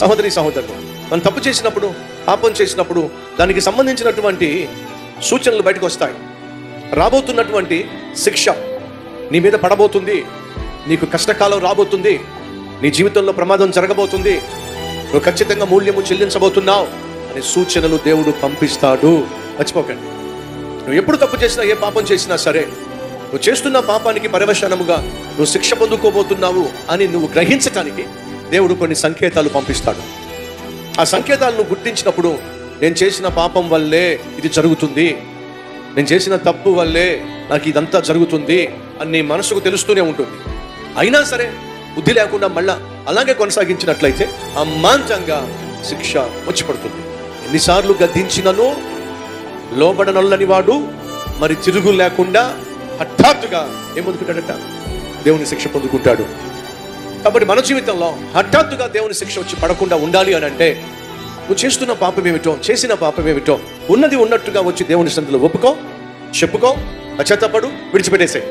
సహోదరి సహోదరులు, మనం తప్పు చేసినప్పుడు, పాపం చేసినప్పుడు దానికి సంబంధించినటువంటి సూచనలు బయటకు వస్తాయి. రాబోతున్నటువంటి శిక్ష నీ మీద పడబోతుంది, నీకు కష్టకాలం రాబోతుంది, నీ జీవితంలో ప్రమాదం జరగబోతుంది, నువ్వు ఖచ్చితంగా మూల్యము చెల్లించబోతున్నావు అనే సూచనలు దేవుడు పంపిస్తాడు. మర్చిపోకండి. నువ్వు ఎప్పుడు తప్పు చేసినా, ఏ పాపం చేసినా సరే, నువ్వు చేస్తున్న పాపానికి పర్యవసానముగా నువ్వు శిక్ష పొందుకోబోతున్నావు అని నువ్వు గ్రహించటానికి దేవుడు కొన్ని సంకేతాలు పంపిస్తాడు. ఆ సంకేతాలను గుర్తించినప్పుడు, నేను చేసిన పాపం వల్లే ఇది జరుగుతుంది, నేను చేసిన తప్పు వల్లే నాకు ఇదంతా జరుగుతుంది అని నీ మనసుకు తెలుస్తూనే ఉంటుంది. అయినా సరే బుద్ధి లేకుండా మళ్ళా అలాగే కొనసాగించినట్లయితే అమాంతంగా శిక్ష వచ్చి పడుతుంది. ఎన్నిసార్లు గద్దించినను లోబడనొల్లని వాడు మరి తిరుగు లేకుండా హఠాత్తుగా ఏం పొందుకుంటాడట? దేవుని శిక్ష పొందుకుంటాడు. కాబట్టి మన జీవితంలో హఠాత్తుగా దేవుని శిక్ష వచ్చి పడకుండా ఉండాలి అని అంటే, నువ్వు చేస్తున్న పాపం ఏమిటో, చేసిన పాపం ఏమిటో ఉన్నది ఉన్నట్టుగా వచ్చి దేవుని సన్నిధిలో ఒప్పుకో, చెప్పుకో, పశ్చాత్తాపడు, విడిచిపెట్టేసే.